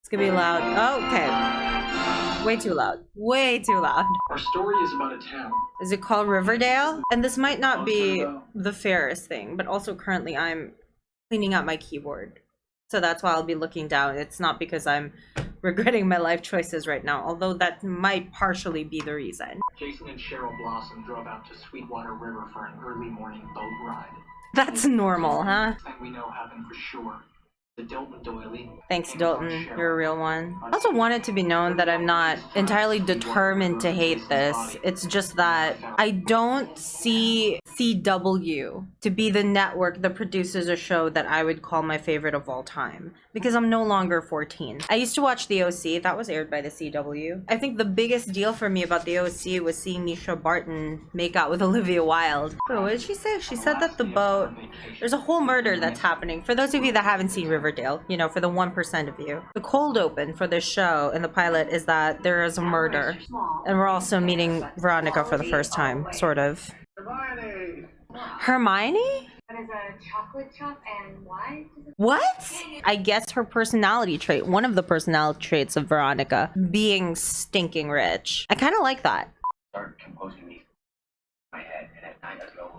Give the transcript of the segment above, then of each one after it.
It's gonna be loud. Oh, okay. Way too loud. Way too loud. Our story is about a town. Is it called Riverdale? And this might not be the fairest thing, but also currently I'm cleaning out my keyboard. So that's why I'll be looking down. It's not because I'm regretting my life choices right now, although that might partially be the reason. Jason and Cheryl Blossom drove out to Sweetwater River for an early morning boat ride. That's normal, huh? Thing we know happened for sure. The Dilton doily. Thanks, Dilton. You're a real one. I also want it to be known that I'm not entirely determined to hate this. It's just that I don't see CW to be the network that produces a show that I would call my favorite of all time. Because I'm no longer 14. I used to watch The OC. That was aired by the CW. I think the biggest deal for me about The OC was seeing Nisha Barton make out with Olivia Wilde. But what did she say? She said that the boat... There's a whole murder that's happening. For those of you that haven't seen Riverdale, you know, for the 1% of you. The cold open for this show in the pilot is that there is a murder. And we're also meeting Veronica for the first time, sort of. Hermione? What is a chocolate chop and why? What? I guess her personality trait, one of the personality traits of Veronica, being stinking rich. I kind of like that. Start composing me my head, and at night I go.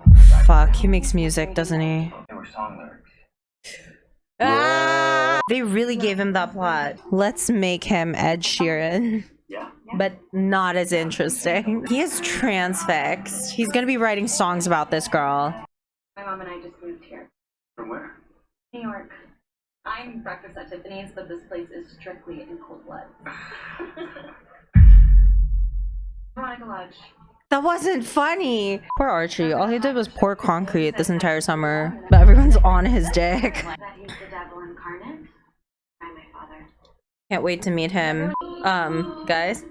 Fuck, he makes music, doesn't he? They were song lyrics. Ah! They really gave him that plot. Let's make him Ed Sheeran. Yeah. But not as interesting. He is transfixed. He's gonna be writing songs about this girl. My mom and I just moved here. From where? New York. I'm breakfast at Tiffany's, but this place is strictly in cold blood. Veronica Lodge. That wasn't funny. Poor Archie. All he did was pour concrete this entire summer. But everyone's on his dick. That he's the devil incarnate. I'm my father. Can't wait to meet him. Guys?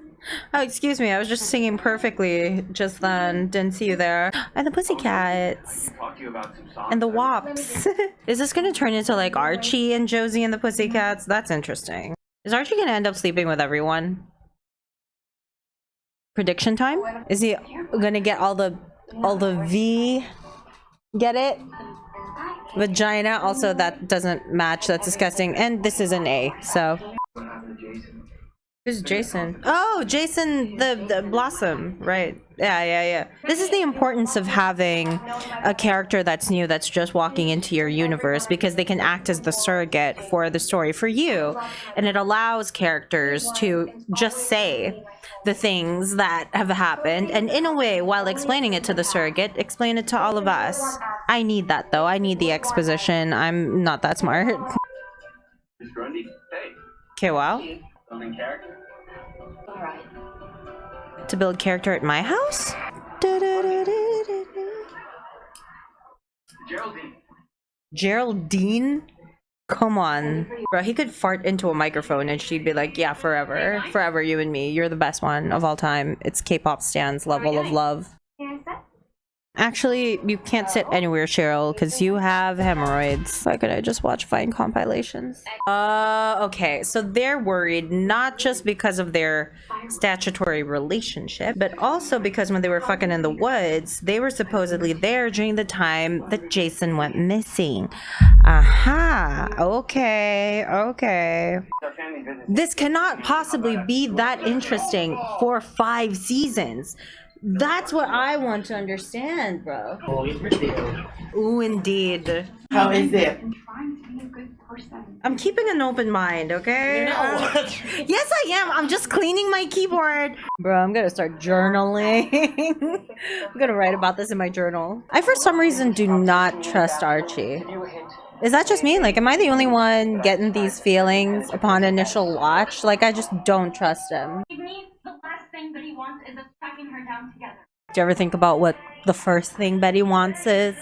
Oh, excuse me. I was just singing perfectly just then. Didn't see you there. And the Pussycats. Talk to you about some songs. And the Wops. Is this gonna turn into like Archie and Josie and the Pussycats? That's interesting. Is Archie gonna end up sleeping with everyone? Prediction time? Is he gonna get all the V? Get it? Vagina. Also, that doesn't match. That's disgusting. And this is an A. So. What happened to Jason? Who's Jason? Oh, Jason the Blossom, right? Yeah. This is the importance of having a character that's new, that's just walking into your universe, because they can act as the surrogate for the story for you, and it allows characters to just say the things that have happened, and in a way, while explaining it to the surrogate, explain it to all of us. I need that though. I need the exposition. I'm not that smart. Miss Grundy? Hey. Okay, wow. Building character? Alright. To build character at my house? Geraldine. Geraldine? Come on. Bro, he could fart into a microphone and she'd be like, yeah, forever. Forever, you and me. You're the best one of all time. It's K-pop stans level of love. Can I sit? Actually, you can't sit anywhere, Cheryl, because you have hemorrhoids. Why could I just watch Vine compilations? Okay, so they're worried not just because of their statutory relationship, but also because when they were fucking in the woods, they were supposedly there during the time that Jason went missing. Aha, okay. This cannot possibly be that interesting for 5 seasons. That's what I want to understand, bro. Ooh, indeed. How is it? I'm trying to be a good person. I'm keeping an open mind, okay? Yes, I am. I'm just cleaning my keyboard. Bro, I'm gonna start journaling. I'm gonna write about this in my journal. I, for some reason, do not trust Archie. Is that just me? Like, am I the only one getting these feelings upon initial watch? Like, I just don't trust him. The last thing that he wants is us tracking her down together. Do you ever think about what the first thing Betty wants is?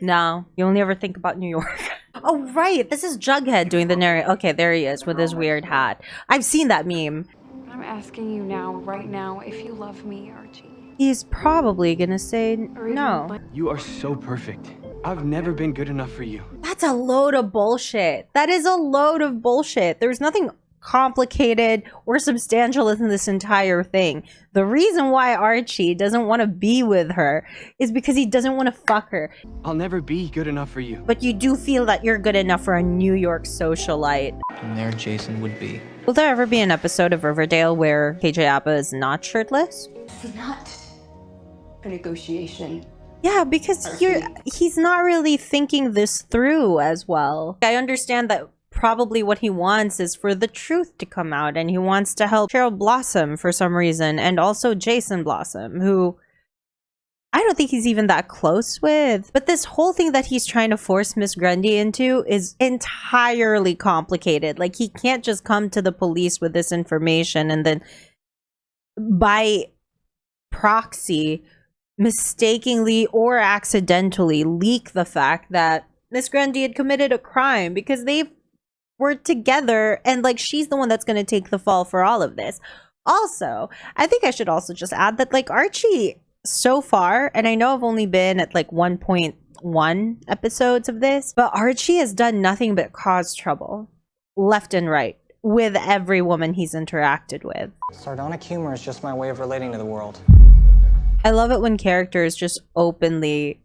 No, you only ever think about New York. Oh, right. This is Jughead doing the narrator. Okay, there he is with his weird hat. I've seen that meme. I'm asking you now, right now, if you love me, Archie. He's probably gonna say no. You are so perfect. I've never been good enough for you. That's a load of bullshit. That is a load of bullshit. There's nothing complicated or substantial in this entire thing. The reason why Archie doesn't want to be with her is because he doesn't want to fuck her. I'll never be good enough for you. But you do feel that you're good enough for a New York socialite. And there Jason would be. Will there ever be an episode of Riverdale where KJ Apa is not shirtless? It's not a negotiation. Yeah, because he's not really thinking this through as well. I understand that probably what he wants is for the truth to come out, and he wants to help Cheryl Blossom for some reason, and also Jason Blossom, who I don't think he's even that close with. But this whole thing that he's trying to force Miss Grundy into is entirely complicated. Like, he can't just come to the police with this information and then by proxy mistakenly or accidentally leak the fact that Miss Grundy had committed a crime, because they were together, and like, she's the one that's going to take the fall for all of this. Also, I think I should also just add that like Archie so far, and I know I've only been at like 1.1 episodes of this, but Archie has done nothing but cause trouble left and right with every woman he's interacted with. Sardonic humor is just my way of relating to the world. I love it when characters just openly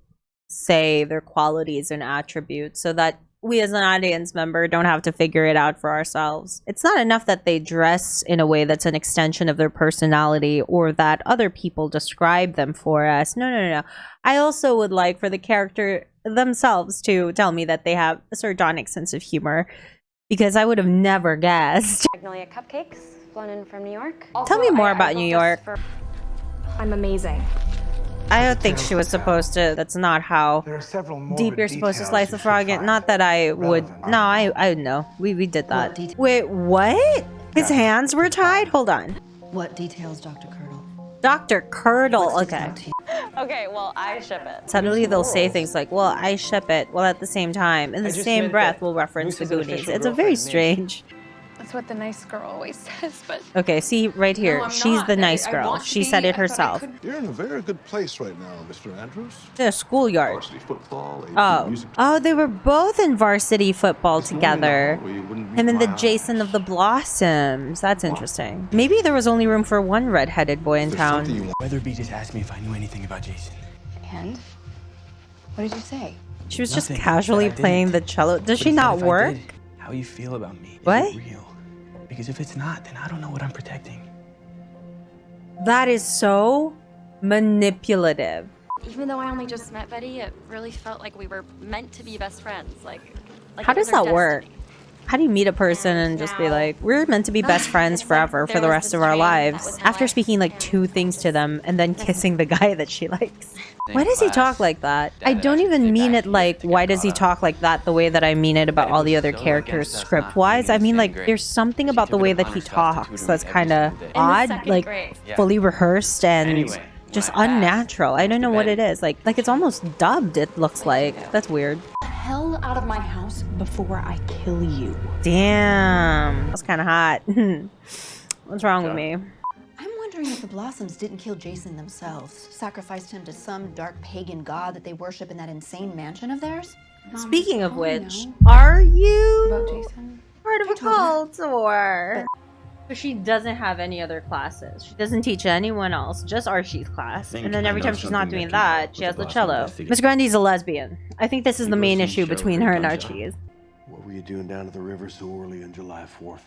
say their qualities and attributes so that we as an audience member don't have to figure it out for ourselves. It's not enough that they dress in a way that's an extension of their personality or that other people describe them for us. No. I also would like for the character themselves to tell me that they have a sardonic sense of humor, because I would have never guessed. Magnolia cupcakes flown in from New York. Tell me more about New York. I'm amazing. I don't think she was supposed to. That's not how deep you're supposed to slice the frog. Not that I would. No, I know. We did that. Wait, what? His hands were tied? Hold on. What details, Dr. Curdle? Dr. Curdle. Okay. Okay, well, I ship it. Suddenly they'll say things like, well, I ship it. Well, at the same time, in the same breath, we'll reference the Goonies. It's a very strange. That's what the nice girl always says, but... Okay, see, right here. No, I'm She's not. the nice I girl. want to She be. said it I thought I herself. could- You're in a very good place right now, Mr. Andrews. In a schoolyard. Varsity football, music. Oh, they were both in varsity football This morning, together. though, you wouldn't Him and the meet my Jason eyes. of the Blossoms. That's interesting. Maybe there was only room for one redheaded boy in There's something town. you want. Weatherby just asked me if I knew anything about Jason. And? What did you say? She was just Nothing. casually But I playing the didn't. cello. Does But she he said not if I work? did, how you feel about me? What? Is it real? Because if it's not, then I don't know what I'm protecting. That is so manipulative. Even though I only just met Betty, it really felt like we were meant to be best friends. Like How it was does our that work? destiny. How do you meet a person and just be like, we're meant to be best friends It's like forever for there the was rest this of our train that lives? was in After life, speaking like and 2 things to them and then kissing the guy that she likes. Same Why does he class. talk like that? I Dad don't actually even stayed mean back it here like, to why get does he caught up. talk like that the way that I mean it about Betty all the was other so characters against us not script-wise. being I in mean, the like, same grade. there's something She about the took way it that upon he herself to talks tutor that's me every kind of single day. odd, second like grade. Yeah. fully rehearsed and Anyway, just when I asked, unnatural. I don't know what it is. Like it's almost dubbed, it looks like. That's weird. Hell out of my house before I kill you. Damn. That's kind of hot. What's wrong with me? I'm wondering if the Blossoms didn't kill Jason themselves, sacrificed him to some dark pagan god that they worship in that insane mansion of theirs. Speaking of all I which, know are you about Jason. part of a cult or? So she doesn't have any other classes. She doesn't teach anyone else, just Archie's class. think And then I every know time she's not something doing that can help that, with she has the the Blossom cello. investigation. Miss Grundy's a lesbian. I think this is the main issue between her and Archie. What were you doing down at the river so early on July 4th?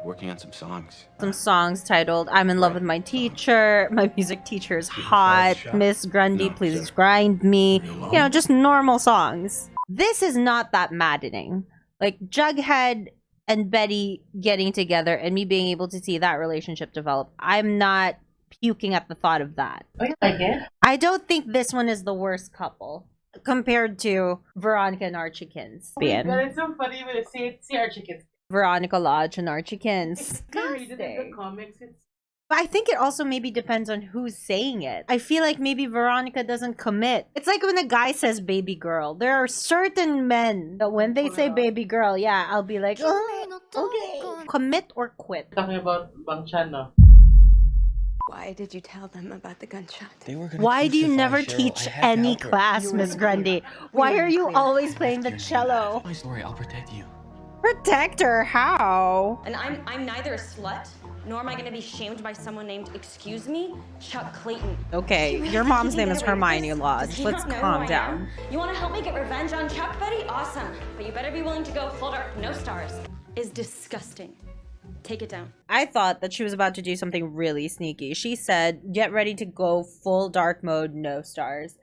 Working on some songs. Some songs titled I'm in love with my teacher, my music teacher is hot, Miss Grundy, please grind me. You know, just normal songs. This is not that maddening. Like Jughead and Betty getting together and me being able to see that relationship develop. I'm not puking at the thought of that. Oh, you like it? I don't think this one is the worst couple compared to Veronica and Archie Kins. It's so funny when you see Archie Kins. Veronica Lodge and Archie Kins. If you read it in the comics, it's But I think it also maybe depends on who's saying it. I feel like maybe Veronica doesn't commit. It's like when a guy says baby girl. There are certain men that when they say baby girl, yeah, I'll be like, oh, okay. Commit or quit. talking about Bang Chan, no? Why did you tell them about the gunshot? Why do you never teach any class, Miss Grundy? Why are you always playing the cello? My story, I'll protect you. Protect her? How? And I'm neither a slut, nor am I gonna be shamed by someone named, excuse me, Chuck Clayton. Okay, your mom's name is Hermione Lodge. Let's calm down. You wanna help me get revenge on Chuck, Betty? Awesome. But you better be willing to go full dark, no stars. Is disgusting. Take it down. I thought that she was about to do something really sneaky. She said, get ready to go full dark mode, no stars.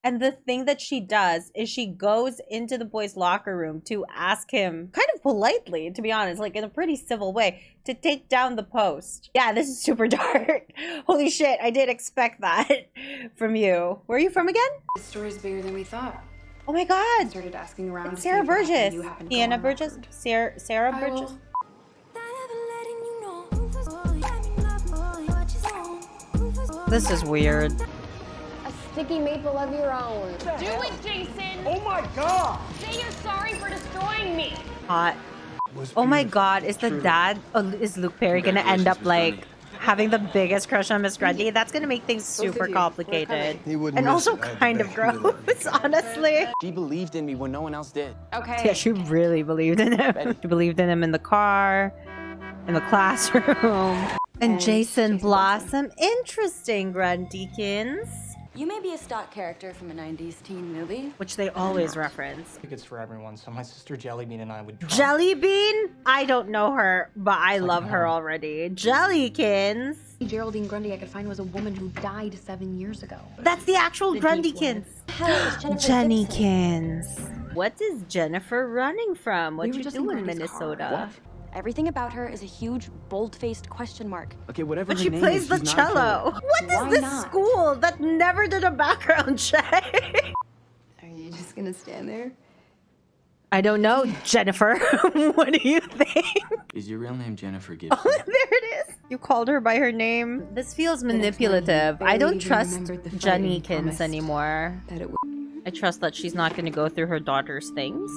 And the thing that she does is she goes into the boys' locker room to ask him, kind of politely, to be honest, like in a pretty civil way, to take down the post. Yeah, this is super dark. Holy shit, I did expect that from you. Where are you from again? The story's bigger than we thought. Oh my god. I started asking around. It's Sarah Burgess. Sienna Burgess? Sarah Burgess? This is weird. A sticky maple of your own. Do it, Jason! Oh my god! Say you're sorry for destroying me! Hot. Oh my god, is the dad, is Luke Perry gonna end up like having the biggest crush on Miss Grundy? That's gonna make things super complicated. And also kind of gross, honestly. She believed in me when no one else did. Okay. Yeah, she really believed in him. She believed in him in the car, in the classroom. And Jason Blossom. Interesting, Grundykins. You may be a stock character from a 90s teen movie. Which they always reference. Tickets for everyone, so my sister Jellybean and I would try. Jellybean? I don't know her, but I love her already. Jellykins. Geraldine Grundy I could find was a woman who died 7 years ago. That's the actual Grundykins. Jennykins. What is Jennifer running from? What you do in Minnesota? Everything about her is a huge, bold-faced question mark. Okay, whatever. But she plays the cello. What is this school that never did a background check? Are you just gonna stand there? I don't know, Jennifer. What do you think? Is your real name Jennifer Gibson? Oh, there it is. You called her by her name. This feels manipulative. I don't trust Jennykins anymore. I trust that she's not going to go through her daughter's things.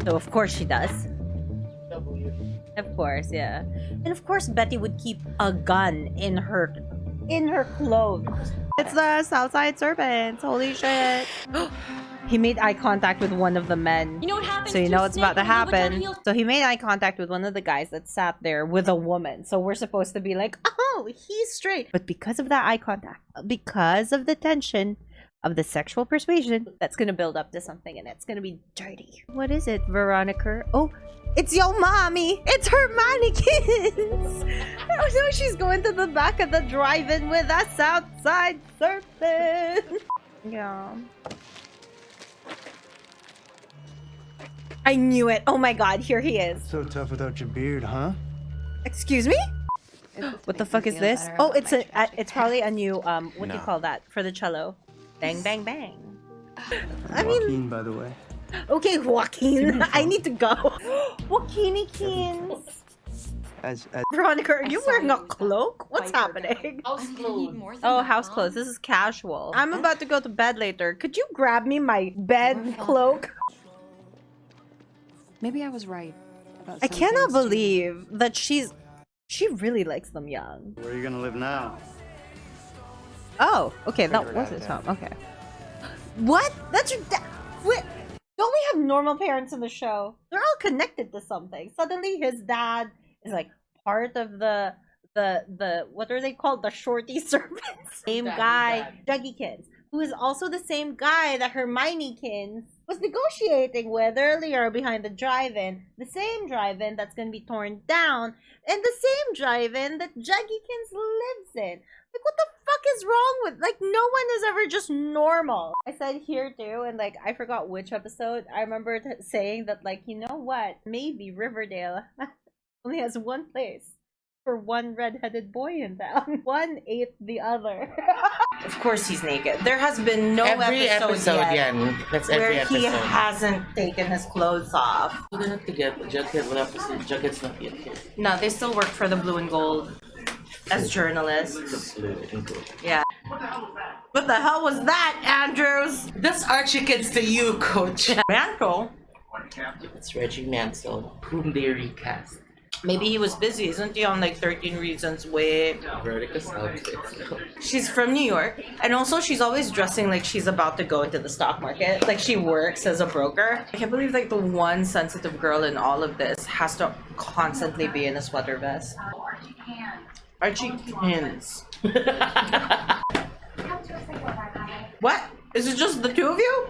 So of course she does. Of course, yeah. And of course Betty would keep a gun in her clothes. It's the Southside Serpents. Holy shit. He made eye contact with one of the men. You know what happens? So you know what's about to happen. So he made eye contact with one of the guys that sat there with a woman. So we're supposed to be like, oh, he's straight. But because of that eye contact, because of the tension of the sexual persuasion, that's going to build up to something and it's going to be dirty. What is it, Veronica? Oh, it's your mommy. It's her mannequins. Oh no, she's going to the back of the drive-in with us Southside Serpent. Yeah. I knew it. Oh my god, here he is. So tough without your beard, huh? Excuse me? What the fuck is this? Oh, it's probably a new what do you call that for the cello? Bang bang bang. I mean, Joaquin, by the way. Okay, Joaquin. I need to go. Joaquin-ikins. Veronica, are you wearing a cloak? What's happening? House clothes. Oh, house clothes. This is casual. I'm about to go to bed later. Could you grab me my bed cloak? Maybe I was right about I some cannot things, too. believe that she really likes them young. Where are you gonna live now? Oh, okay, that was his home. Okay. What? That's your dad? What? Don't we have normal parents in the show? They're all connected to something. Suddenly his dad is like part of the what are they called? The shorty servants. Same guy, Juggykins, who is also the same guy that Hermione-kins was negotiating with earlier behind the drive-in. The same drive-in that's gonna be torn down, and the same drive-in that Juggykins lives in. Like, what the fuck is wrong with, like, no one is ever just normal. I said here too, and like, I forgot which episode. I remember saying that, like, you know what? Maybe Riverdale only has one place for one redheaded boy in town. One ate the other. Of course he's naked. There has been no episode yet That's where every episode. he hasn't taken his clothes off. We're gonna have to get Jughead. We'll have to see. Jughead's not yet here. No, they still work for the Blue and Gold as journalists. Yeah. What the hell was that, Andrews? That's Archie Kids to you, Coach. Mantle? It's Reggie Mantle, whom they recast. Maybe he was busy. Isn't he on like 13 Reasons Why? Veronica's outfits. She's from New York. And also she's always dressing like she's about to go into the stock market. Like she works as a broker. I can't believe like the one sensitive girl in all of this has to constantly be in a sweater vest. Archie Pins. What? Is it just the two of you?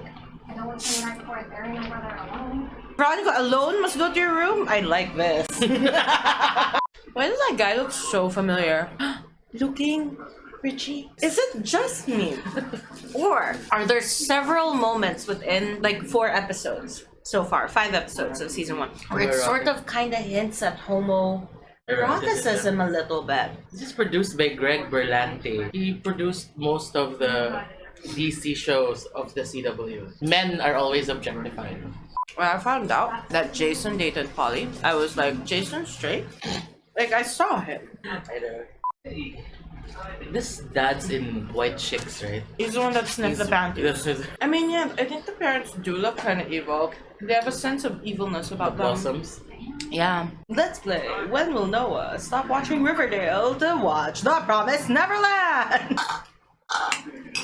Veronica alone must go to your room? I like this. Why does that guy look so familiar? Looking Richie? Is it just me? Or are there several moments within like 4 episodes so far, 5 episodes of season 1, where it sort of kind of hints at homoeroticism a little bit? This is produced by Greg Berlanti. He produced most of the DC shows of the CW. Men are always objectified. When I found out that Jason dated Polly, I was like, Jason's straight? Like, I saw him. I know. This dad's in White Chicks, right? He's the one that sniffed the panties. I mean, yeah, I think the parents do look kind of evil. They have a sense of evilness about them. Blossoms. Yeah. Let's play. When will Noah stop watching Riverdale to watch The Promised Neverland?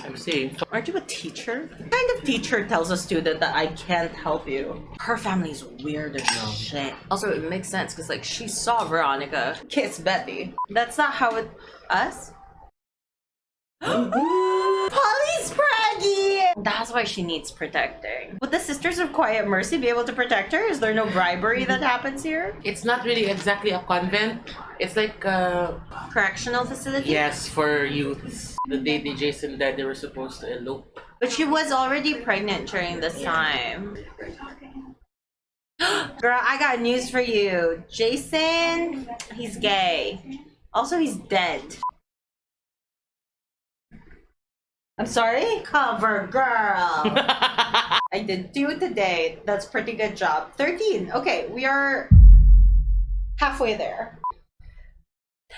I'm saying. Aren't you a teacher? What kind of teacher tells a student that I can't help you? Her family's weird as shit. Also, it makes sense because like she saw Veronica kiss Betty. That's not how it. Us? Polly's braggy! That's why she needs protecting. Would the Sisters of Quiet Mercy be able to protect her? Is there no bribery that happens here? It's not really exactly a convent. It's like a correctional facility? Yes, for youths. The day the Jason died, they were supposed to elope. But she was already pregnant during this time. Girl, I got news for you. Jason, he's gay. Also, he's dead. I'm sorry? Cover girl. I did 2 today. That's pretty good job. 13. Okay, we are halfway there.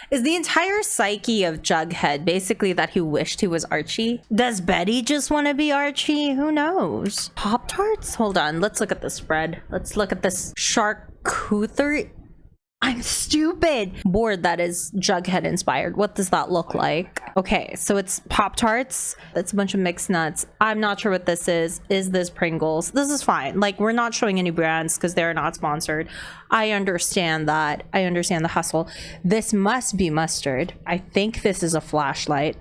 Is the entire psyche of Jughead basically that he wished he was Archie? Does Betty just want to be Archie? Who knows? Pop-Tarts? Hold on. Let's look at the spread. Let's look at this charcuterie. I'm stupid. Board that is Jughead inspired. What does that look like? Okay, so it's Pop-Tarts. That's a bunch of mixed nuts. I'm not sure what this is. Is this Pringles? This is fine. Like, we're not showing any brands because they're not sponsored. I understand that. I understand the hustle. This must be mustard. I think this is a flashlight.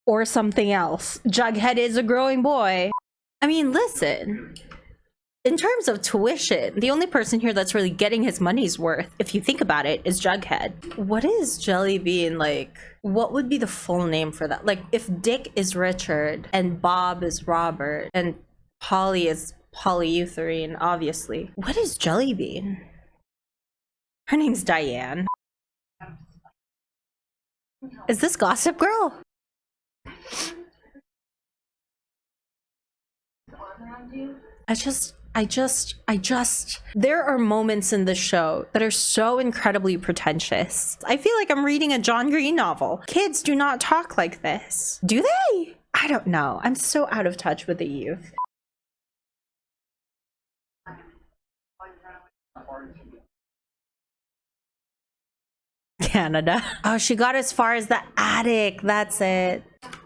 Or something else. Jughead is a growing boy. I mean, listen. In terms of tuition, the only person here that's really getting his money's worth, if you think about it, is Jughead. What is Jelly Bean like? What would be the full name for that? Like, if Dick is Richard, and Bob is Robert, and Polly is polyurethane, obviously. What is Jelly Bean? Her name's Diane. Is this Gossip Girl? There are moments in the show that are so incredibly pretentious. I feel like I'm reading a John Green novel. Kids do not talk like this. Do they? I don't know. I'm so out of touch with the youth. Canada. Oh, she got as far as the attic. That's it.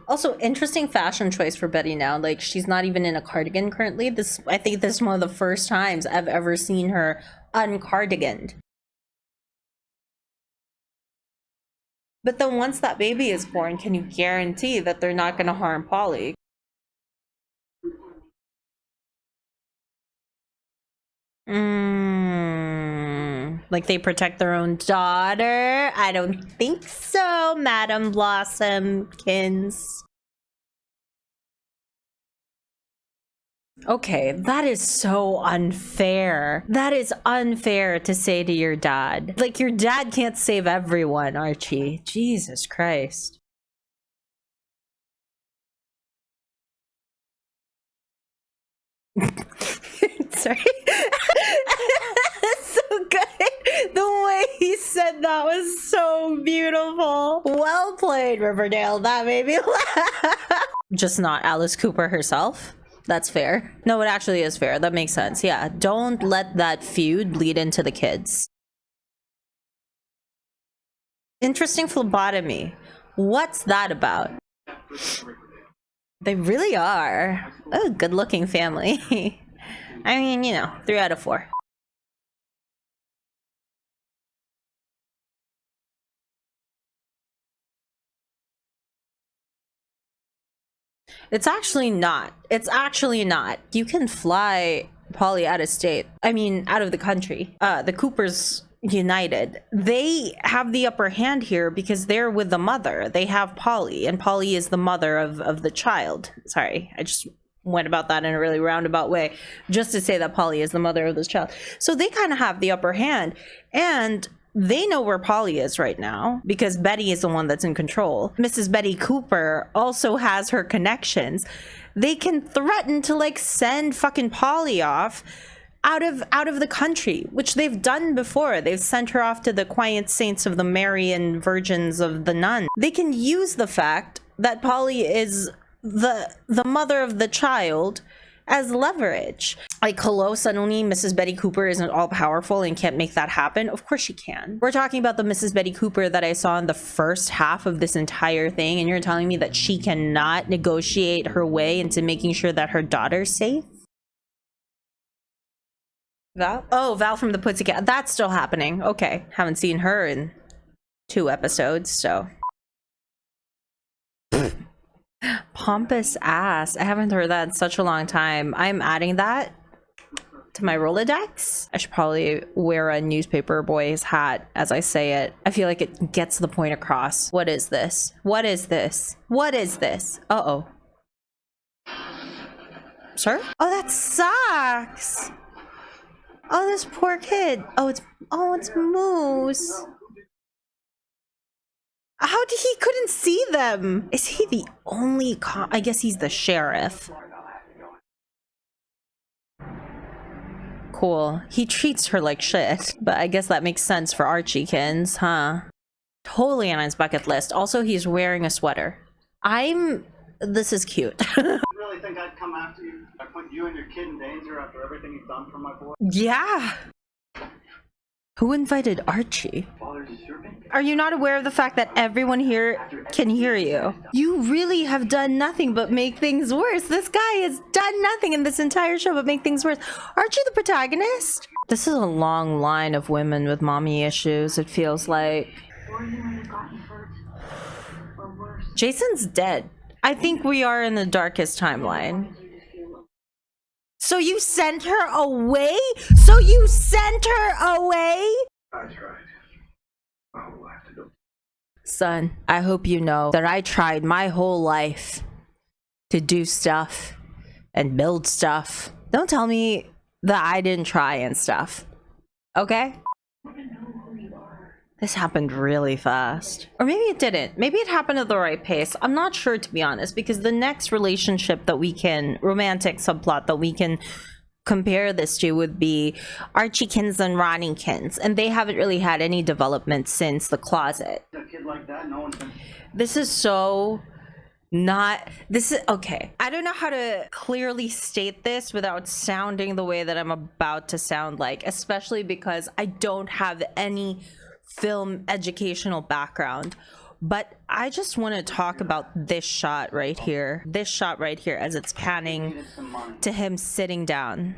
Also, interesting fashion choice for Betty now. Like, she's not even in a cardigan currently. I think this is one of the first times I've ever seen her uncardiganed. But then once that baby is born, can you guarantee that they're not going to harm Polly? Like they protect their own daughter? I don't think so, Madam Blossomkins. Okay, that is so unfair. That is unfair to say to your dad. Like, your dad can't save everyone, Archie. Jesus Christ. Sorry. That's so good. The way he said that was so beautiful. Well played, Riverdale. That made me laugh. Just not Alice Cooper herself. That's fair. No, it actually is fair. That makes sense. Yeah, don't let that feud bleed into the kids. Interesting phlebotomy. What's that about? They really are. Oh, good-looking family. I mean, you know, 3 out of 4. It's actually not. It's actually not. You can fly Polly out of state. I mean, out of the country. The Coopers United. They have the upper hand here because they're with the mother. They have Polly, and Polly is the mother of the child. Sorry, I just went about that in a really roundabout way just to say that Polly is the mother of this child. So they kind of have the upper hand, and they know where Polly is right now because Betty is the one that's in control. Mrs. Betty Cooper also has her connections. They can threaten to like send fucking Polly off out of the country, which they've done before. They've sent her off to the quiet saints of the Marian virgins of the nun. They can use the fact that Polly is the mother of the child as leverage. Like, hello, suddenly Mrs. Betty Cooper isn't all powerful and can't make that happen. Of course she can. We're talking about the Mrs. Betty Cooper that I saw in the first half of this entire thing, and you're telling me that she cannot negotiate her way into making sure that her daughter's safe? Val? Oh, Val from the Pussycat. That's still happening. Okay. Haven't seen her in 2 episodes, so. Pompous ass. I haven't heard that in such a long time. I'm adding that to my Rolodex. I should probably wear a newspaper boy's hat as I say it. I feel like it gets the point across. What is this? What is this? What is this? Uh-oh. Sir? Oh, that sucks. Oh, this poor kid. Oh, it's Moose. How did he couldn't see them? Is he the only I guess he's the sheriff. Cool. He treats her like shit, but I guess that makes sense for Archiekins, huh? Totally on his bucket list. Also, he's wearing a sweater. This is cute. You really think I'd come after you? I put you and your kid in danger after everything you've done for my boy? Yeah. Who invited Archie? Are you not aware of the fact that everyone here can hear you? You really have done nothing but make things worse. This guy has done nothing in this entire show but make things worse. Aren't you the protagonist? This is a long line of women with mommy issues, it feels like. Jason's dead. I think we are in the darkest timeline. So you sent her away? So you sent her away? I tried. My whole life to do. Son, I hope you know that I tried my whole life to do stuff and build stuff. Don't tell me that I didn't try and stuff. Okay? This happened really fast. Or maybe it didn't. Maybe it happened at the right pace. I'm not sure, to be honest, because the next relationship that we can, romantic subplot that we can compare this to would be Archiekins and Ronniekins, and they haven't really had any development since The Closet. A kid like that, no one's been... This is so not... This is... Okay. I don't know how to clearly state this without sounding the way that I'm about to sound like, especially because I don't have any film educational background, but I just want to talk about this shot right here. This shot right here as it's panning to him sitting down.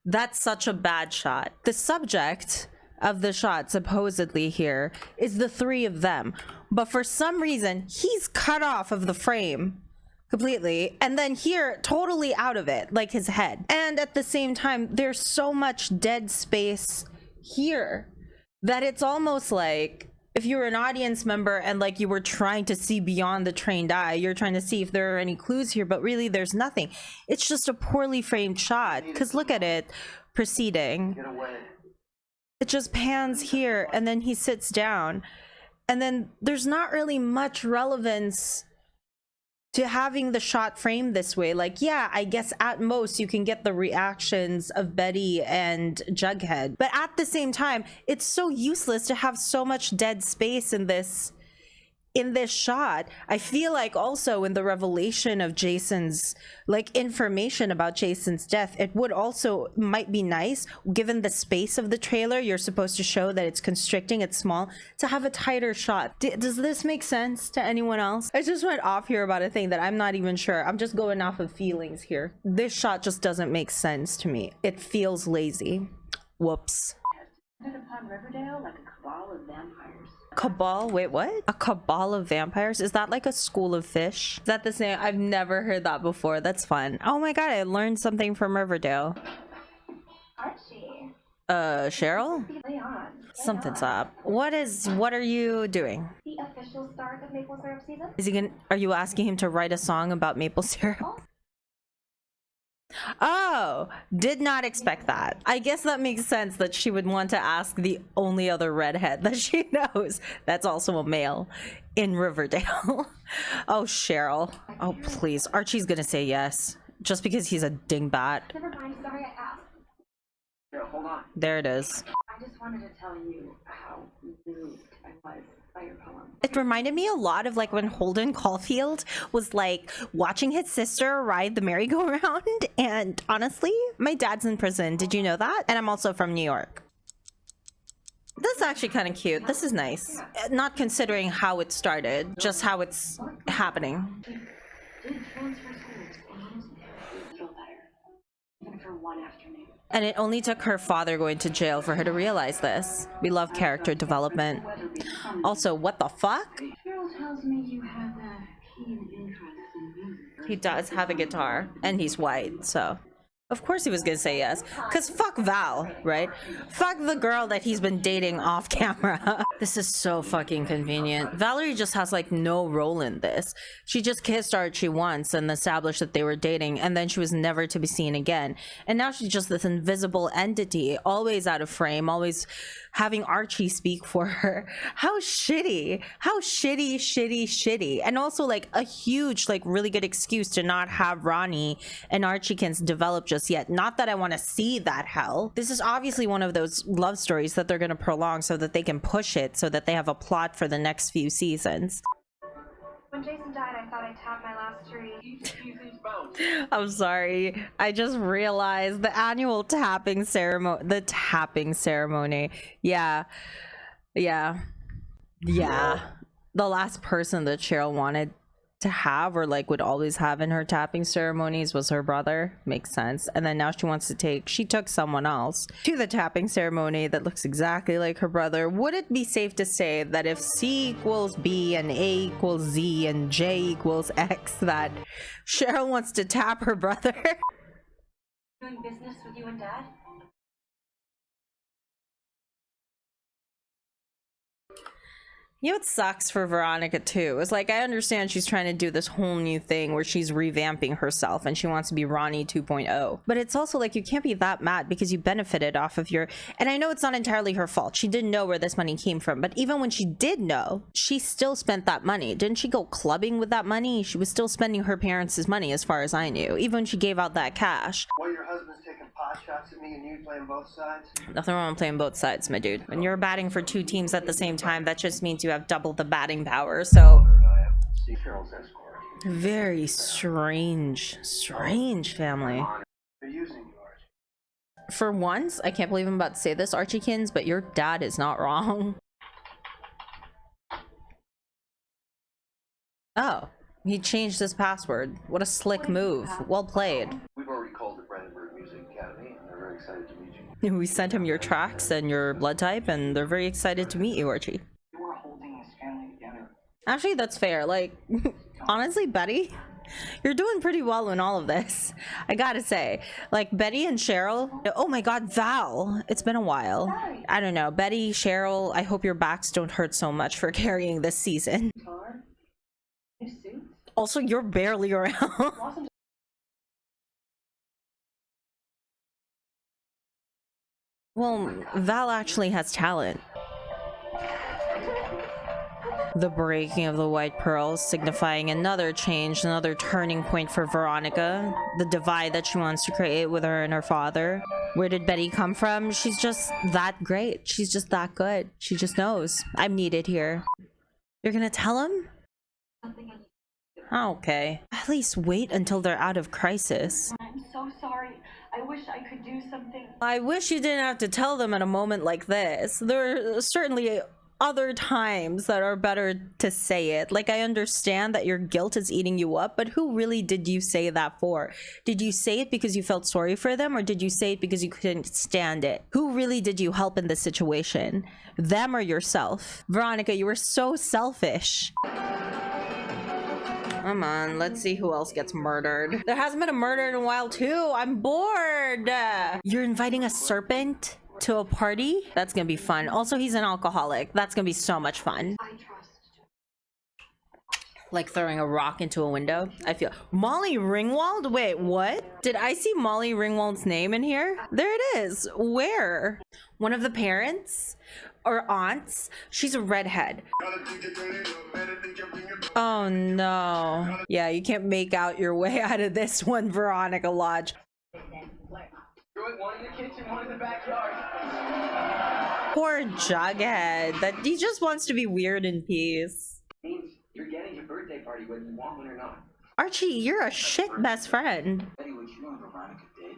That's such a bad shot. The subject of the shot supposedly here is the 3 of them, but for some reason he's cut off of the frame completely, and then here totally out of it, like his head. And at the same time there's so much dead space here that it's almost like if you were an audience member and like you were trying to see beyond the trained eye, you're trying to see if there are any clues here, but really there's nothing. It's just a poorly framed shot, because look at it proceeding. It just pans here and then he sits down, and then there's not really much relevance to having the shot framed this way. Like, yeah, I guess at most you can get the reactions of Betty and Jughead, but at the same time it's so useless to have so much dead space in this in this shot, I feel like also in the revelation of Jason's, like, information about Jason's death, it would also might be nice, given the space of the trailer, you're supposed to show that it's constricting, it's small, to have a tighter shot. Does this make sense to anyone else? I just went off here about a thing that I'm not even sure. I'm just going off of feelings here. This shot just doesn't make sense to me. It feels lazy. Whoops. Upon Riverdale like a cabal of vampires. Cabal? Wait, what? A cabal of vampires? Is that like a school of fish? Is that the same? I've never heard that before. That's fun. Oh my god, I learned something from Riverdale. Archie. Cheryl? Something's up. What are you doing? The official start of maple syrup season? Are you asking him to write a song about maple syrup? Oh, did not expect that. I guess that makes sense that she would want to ask the only other redhead that she knows that's also a male in Riverdale. Oh, Cheryl. Oh, please. Archie's gonna say yes. Just because he's a dingbat. Never mind, sorry I asked. Here, hold on. There it is. I just wanted to tell you how moved I was by your poem. It reminded me a lot of like when Holden Caulfield was like watching his sister ride the merry-go-round. And honestly, my dad's in prison. Did you know that? And I'm also from New York. This is actually kind of cute. This is nice. Not considering how it started, just how it's happening. Did transfer schools and honestly, I feel better. Even for one afternoon. And it only took her father going to jail for her to realize this. We love character development. Also, what the fuck? Cheryl tells me you have a keen interest in music. He does have a guitar, and he's white, so of course he was gonna say yes. Cause fuck Val, right? Fuck the girl that he's been dating off camera. This is so fucking convenient. Valerie just has like no role in this. She just kissed Archie once and established that they were dating, and then she was never to be seen again. And now she's just this invisible entity, always out of frame, always having Archie speak for her. How shitty. How shitty. And also like a huge, like really good excuse to not have Ronnie and Archiekins develop just yet. Not that I want to see that hell. This is obviously one of those love stories that they're going to prolong so that they can push it, so that they have a plot for the next few seasons. When Jason died, I thought I tapped my last three. I'm sorry. I just realized the annual tapping ceremony. The tapping ceremony. Yeah. The last person that Cheryl wanted to have, or like would always have in her tapping ceremonies, was her brother. Makes sense. And then now she took someone else to the tapping ceremony that looks exactly like her brother. Would it be safe to say that if C equals B and A equals Z and J equals X, that Cheryl wants to tap her brother? Doing business with you and Dad? You know what sucks for Veronica too is like, I understand she's trying to do this whole new thing where she's revamping herself and she wants to be Ronnie 2.0, but it's also like you can't be that mad because you benefited off of your, and I know it's not entirely her fault, she didn't know where this money came from, but even when she did know, she still spent that money. Didn't she go clubbing with that money? She was still spending her parents' money as far as I knew, even when she gave out that cash. While your husband's taking pot shots at me and you playing both sides? Nothing wrong with playing both sides, my dude. When you're batting for two teams at the same time, that just means you have double the batting power, so very strange family. For once, I can't believe I'm about to say this, Archiekins, but your dad is not wrong. Oh, he changed his password. What a slick move. Well played. We've already called the Brandenburg Music Academy, and they're very excited to meet you. We sent him your tracks and your blood type, and they're very excited to meet you, Archie. Actually, that's fair. Like, honestly, Betty, you're doing pretty well in all of this. I gotta say, like, Betty and Cheryl. Oh my god, Val, it's been a while. I don't know, Betty, Cheryl, I hope your backs don't hurt so much for carrying this season. Also, you're barely around. Well, Val actually has talent. The breaking of the white pearls, signifying another change, another turning point for Veronica. The divide that she wants to create with her and her father. Where did Betty come from? She's just that great. She's just that good. She just knows. I'm needed here. You're gonna tell him? Okay. At least wait until they're out of crisis. I'm so sorry. I wish I could do something. I wish you didn't have to tell them at a moment like this. There are certainly other times that are better to say it. Like, I understand that your guilt is eating you up, but who really did you say that for? Did you say it because you felt sorry for them, or did you say it because you couldn't stand it? Who really did you help in this situation? Them or yourself? Veronica, you were so selfish. Come on, let's see who else gets murdered. There hasn't been a murder in a while too. I'm bored. You're inviting a serpent to a party? That's gonna be fun. Also, he's an alcoholic. That's gonna be so much fun. Like throwing a rock into a window. I feel Molly Ringwald? Wait, what? Did I see Molly Ringwald's name in here? There it is. Where? One of the parents or aunts? She's a redhead. Oh no. Yeah, you can't make out your way out of this one, Veronica Lodge. One in the kitchen, one in the backyard. Poor Jughead. That he just wants to be weird in peace. Means you're getting your birthday party whether you want one or not. Archie, you're a shit best friend. Betty, what you and Veronica did,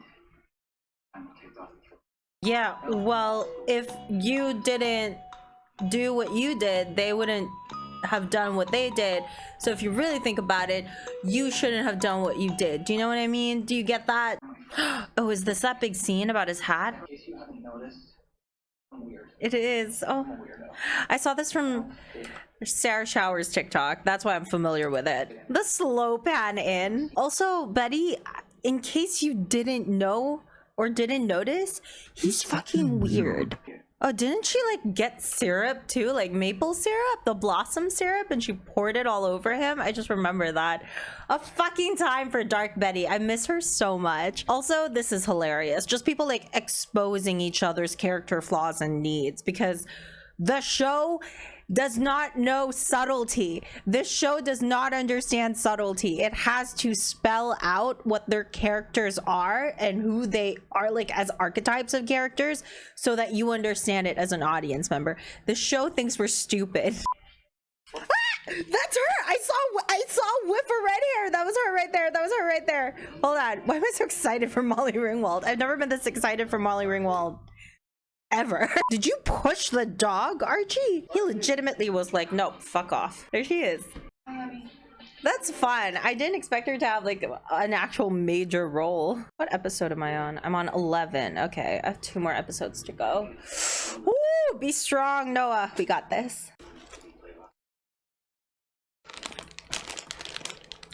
I'm kicked off the trip. Yeah, well, if you didn't do what you did, they wouldn't have done what they did. So if you really think about it, you shouldn't have done what you did. Do you know what I mean? Do you get that? Oh, is this that big scene about his hat? In case you haven't noticed, I'm weird. It is. Oh, I saw this from Sarah Shower's TikTok. That's why I'm familiar with it. The slow pan in. Also, Betty, in case you didn't know or didn't notice, he's fucking weird. Oh, didn't she like get syrup too? Like maple syrup, the blossom syrup, and she poured it all over him? I just remember that. A fucking time for Dark Betty. I miss her so much. Also, this is hilarious. Just people like exposing each other's character flaws and needs, because the show does not know subtlety. This show does not understand subtlety. It has to spell out what their characters are and who they are, like as archetypes of characters, so that you understand it as an audience member. The show thinks we're stupid. Ah, that's her. I saw a whiff of red hair. That was her right there. That was her right there. Hold on. Why am I so excited for Molly Ringwald? I've never been this excited for Molly Ringwald ever. Did you push the dog, Archie? He legitimately was like, nope, fuck off. There she is. That's fun. I didn't expect her to have like an actual major role. What episode am I on? I'm on 11. Okay, I have 2 more episodes to go. Woo! Be strong, Noah. We got this.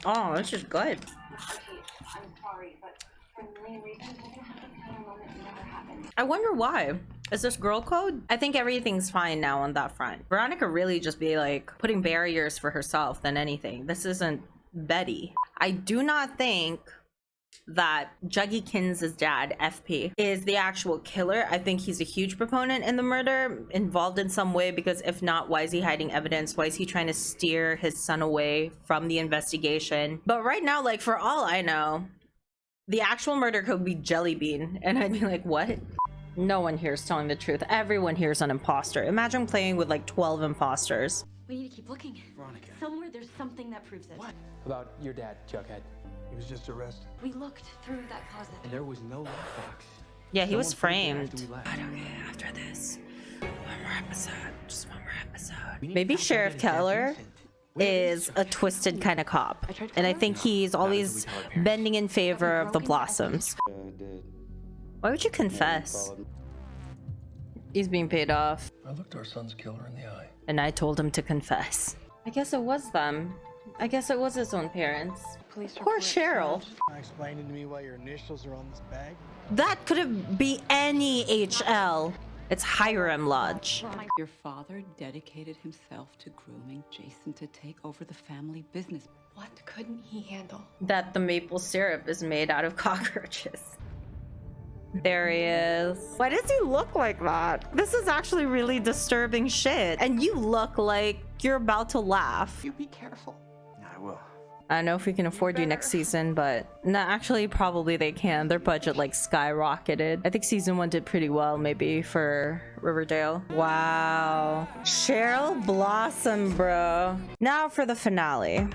Oh, this is good. I'm sorry, but for a million reasons, I can have this kind of moment never happen. I wonder why. Is this girl code? I think everything's fine now on that front. Veronica really just be like putting barriers for herself than anything. This isn't Betty. I do not think that Juggy Kins' dad, FP, is the actual killer. I think he's a huge proponent in the murder, involved in some way, because if not, why is he hiding evidence? Why is he trying to steer his son away from the investigation? But right now, like, for all I know, the actual murder could be Jellybean, and I'd be like, what? No one here is telling the truth. Everyone here is an imposter. Imagine playing with like 12 imposters. We need to keep looking. Veronica. Somewhere there's something that proves it. What? About your dad, Jughead. He was just arrested. We looked through that closet. And there was no lockbox. Yeah, he was framed. But okay, after this, one more episode. Just one more episode. Maybe Sheriff Keller is a twisted kind of cop. And I think he's always bending in favor of the Blossoms. Why would you confess? He's being paid off. I looked our son's killer in the eye. And I told him to confess. I guess it was them. I guess it was his own parents. Poor Cheryl. Explaining to me why your initials are on this bag? That could have been any HL. It's Hiram Lodge. Your father dedicated himself to grooming Jason to take over the family business. What couldn't he handle? That the maple syrup is made out of cockroaches. There he is. Why does he look like that? This is actually really disturbing shit. And you look like you're about to laugh. You be careful. I will. I don't know if we can afford you next season, but no, actually probably they can. Their budget like skyrocketed. I think season 1 did pretty well maybe for Riverdale. Wow. Cheryl Blossom, bro. Now for the finale.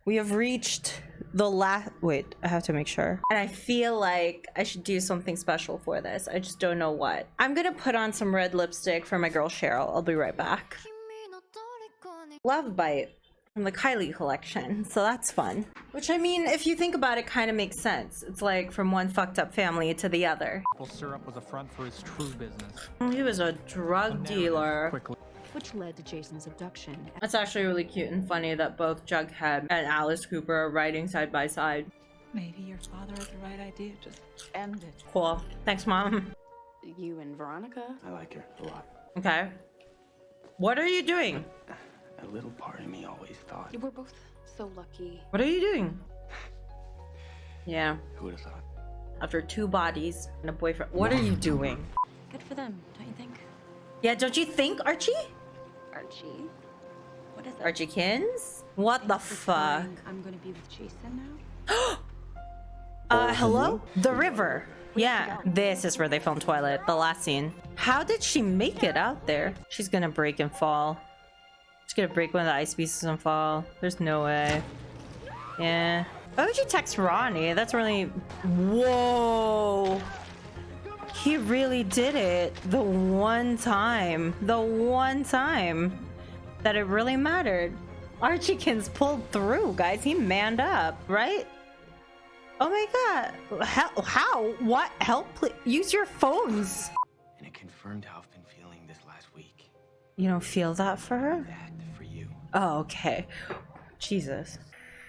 We have reached the last, wait, I have to make sure. And I feel like I should do something special for this. I just don't know what. I'm gonna put on some red lipstick for my girl Cheryl. I'll be right back. Love Bite from the Kylie collection, so that's fun. Which, I mean, if you think about it, kind of makes sense. It's like from one fucked up family to the other. Syrup was a front for his true business. He was a drug dealer. Which led to Jason's abduction. That's actually really cute and funny that both Jughead and Alice Cooper are riding side by side. Maybe your father had the right idea. Just end it. Cool. Thanks, Mom. You and Veronica? I like her a lot. Okay. What are you doing? A little part of me always thought. We're both so lucky. What are you doing? Yeah. Who would have thought? After 2 bodies and a boyfriend. What are you doing? Good for them, don't you think? Yeah, don't you think, Archie? Archie? What is it? Archiekins? What the fuck? I'm gonna be with Jason now? Hello? The river. Yeah, this is where they filmed Twilight, the last scene. How did she make it out there? She's gonna break and fall. She's gonna break one of the ice pieces and fall. There's no way. Yeah. Why would you text Ronnie? That's really... Whoa! He really did it the one time. The one time that it really mattered. Archiekins pulled through, guys. He manned up, right? Oh my god. How? What? Help, please. Use your phones. And it confirmed how I've been feeling this last week. You don't feel that for her? That for you. Oh, okay. Jesus.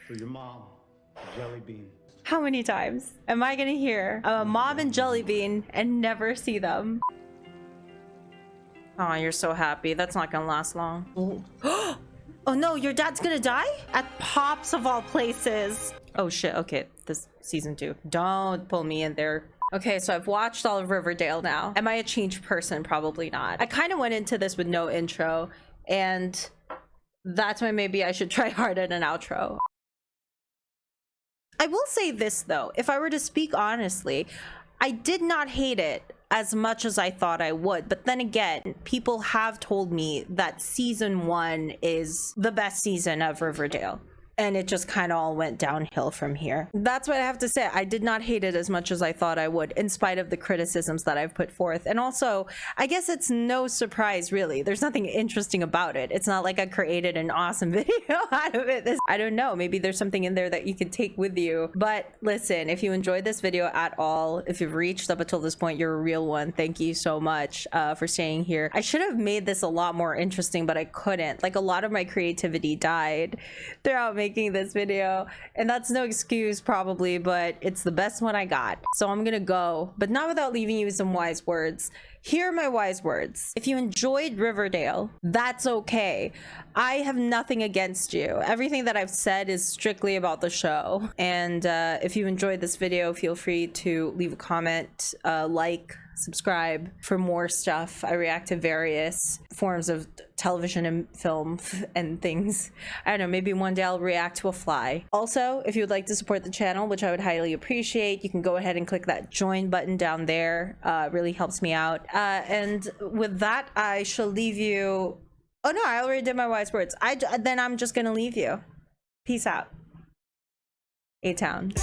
For your mom, Jellybean. How many times am I gonna hear I'm a mom and Jellybean and never see them? Oh, you're so happy. That's not gonna last long. Oh no, your dad's gonna die? At Pops of all places. Oh shit, okay, this season 2. Don't pull me in there. Okay, so I've watched all of Riverdale now. Am I a changed person? Probably not. I kind of went into this with no intro, and that's why maybe I should try hard at an outro. I will say this though, if I were to speak honestly, I did not hate it as much as I thought I would. But then again, people have told me that season 1 is the best season of Riverdale. And it just kind of all went downhill from here. That's what I have to say. I did not hate it as much as I thought I would, in spite of the criticisms that I've put forth. And also, I guess it's no surprise, really. There's nothing interesting about it. It's not like I created an awesome video out of it. I don't know. Maybe there's something in there that you could take with you. But listen, if you enjoyed this video at all, if you've reached up until this point, you're a real one. Thank you so much for staying here. I should have made this a lot more interesting, but I couldn't. Like, a lot of my creativity died throughout making this video, and that's no excuse probably, but it's the best one I got. So I'm gonna go, but not without leaving you with some wise words. Here are my wise words. If you enjoyed Riverdale, that's okay. I have nothing against you. Everything that I've said is strictly about the show. And if you enjoyed this video, feel free to leave a comment, like, subscribe for more stuff. I react to various forms of television and film and things. I don't know, maybe one day I'll react to a fly. Also, if you would like to support the channel, which I would highly appreciate, you can go ahead and click that join button down there. It really helps me out. And with that, I shall leave you. Oh no, I already did my wise words. Then I'm just gonna leave you. Peace out. A-Town.